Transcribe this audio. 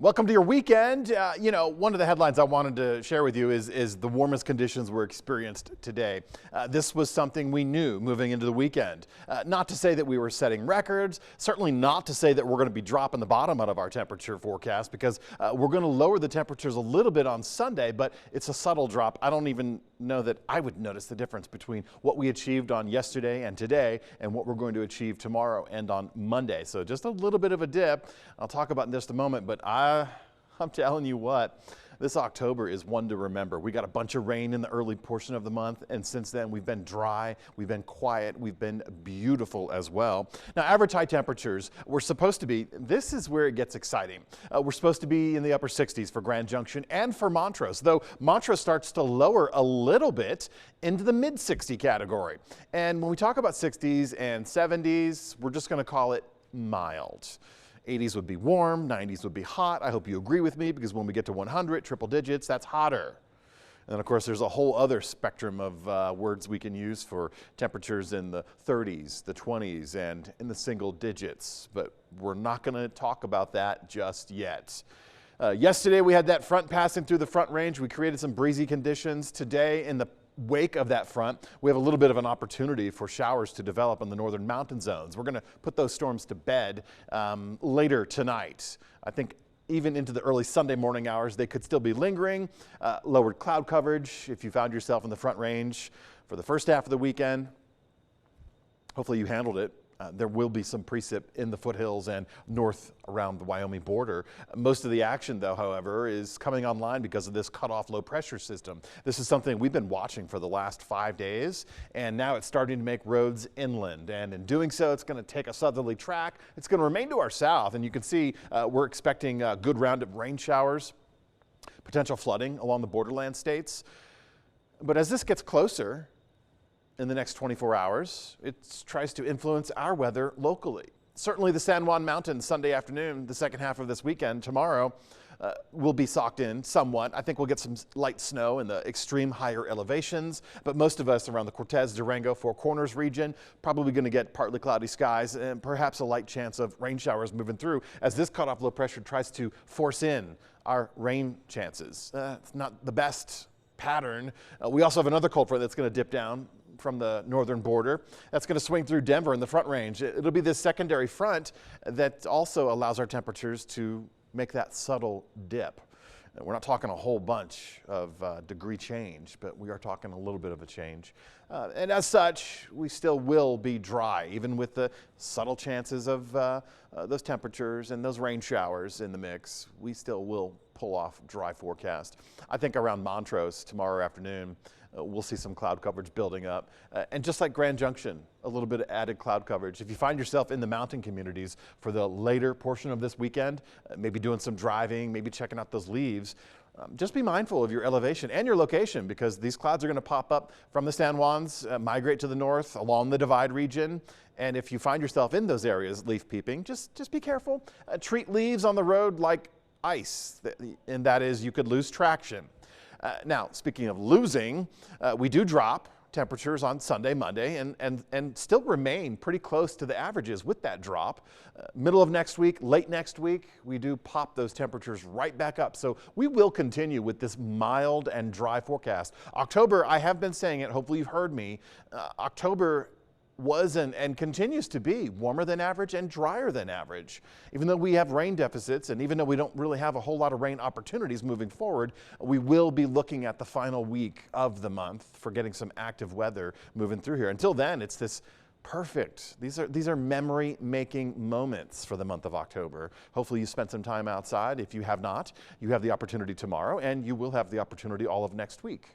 Welcome to your weekend. One of the headlines I wanted to share with you is the warmest conditions were experienced today. This was something we knew moving into the weekend. Not to say that we were setting records, certainly not to say that we're going to be dropping the bottom out of our temperature forecast, because we're going to lower the temperatures a little bit on Sunday, but it's a subtle drop. I don't even know that I would notice the difference between what we achieved on yesterday and today and what we're going to achieve tomorrow and on Monday. So just a little bit of a dip. I'll talk about in just a moment, but I'm telling you what, this October is one to remember. We got a bunch of rain in the early portion of the month, and since then we've been dry, we've been quiet, we've been beautiful as well. Now, average high temperatures, we're supposed to be, this is where it gets exciting. We're supposed to be in the upper 60s for Grand Junction and for Montrose, though Montrose starts to lower a little bit into the mid 60 category. And when we talk about 60s and 70s, we're just going to call it mild. 80s would be warm, 90s would be hot. I hope you agree with me, because when we get to 100, triple digits, that's hotter. And then, of course, there's a whole other spectrum of words we can use for temperatures in the 30s, the 20s, and in the single digits. But we're not going to talk about that just yet. Yesterday, we had that front passing through the Front Range. We created some breezy conditions. Today, in the wake of that front, we have a little bit of an opportunity for showers to develop in the northern mountain zones. We're going to put those storms to bed later tonight. I think even into the early Sunday morning hours, they could still be lingering. Lowered cloud coverage if you found yourself in the Front Range for the first half of the weekend. Hopefully you handled it. There will be some precip in the foothills and north around the Wyoming border. Most of the action, though, however, is coming online because of this cutoff low pressure system. This is something we've been watching for the last 5 days, and now it's starting to make roads inland. And in doing so, it's going to take a southerly track. It's going to remain to our south, and you can see we're expecting a good round of rain showers, potential flooding along the borderland states. But as this gets closer, in the next 24 hours, it tries to influence our weather locally. Certainly the San Juan Mountains Sunday afternoon, the second half of this weekend, tomorrow, will be socked in somewhat. I think we'll get some light snow in the extreme higher elevations, but most of us around the Cortez, Durango, Four Corners region, probably going to get partly cloudy skies and perhaps a light chance of rain showers moving through as this cutoff low pressure tries to force in our rain chances. It's not the best pattern. We also have another cold front that's going to dip down from the northern border. That's going to swing through Denver in the Front Range. It'll be this secondary front that also allows our temperatures to make that subtle dip. We're not talking a whole bunch of degree change, but we are talking a little bit of a change. And as such, we still will be dry, even with the subtle chances of those temperatures and those rain showers in the mix. We still will pull off dry forecast. I think around Montrose tomorrow afternoon, we'll see some cloud coverage building up. And just like Grand Junction, a little bit of added cloud coverage. If you find yourself in the mountain communities for the later portion of this weekend, maybe doing some driving, maybe checking out those leaves, just be mindful of your elevation and your location, because these clouds are going to pop up from the San Juans, migrate to the north along the Divide region. And if you find yourself in those areas leaf peeping, just be careful. Treat leaves on the road like ice, and that is, you could lose traction. Now, speaking of losing, we do drop temperatures on Sunday, Monday, and still remain pretty close to the averages with that drop. Middle of next week, late next week, we do pop those temperatures right back up. So we will continue with this mild and dry forecast. October, I have been saying it, hopefully you've heard me, October was and continues to be warmer than average and drier than average. Even though we have rain deficits, and even though we don't really have a whole lot of rain opportunities moving forward, we will be looking at the final week of the month for getting some active weather moving through here. Until then, it's this perfect, these are memory-making moments for the month of October. Hopefully you spent some time outside. If you have not, you have the opportunity tomorrow, and you will have the opportunity all of next week.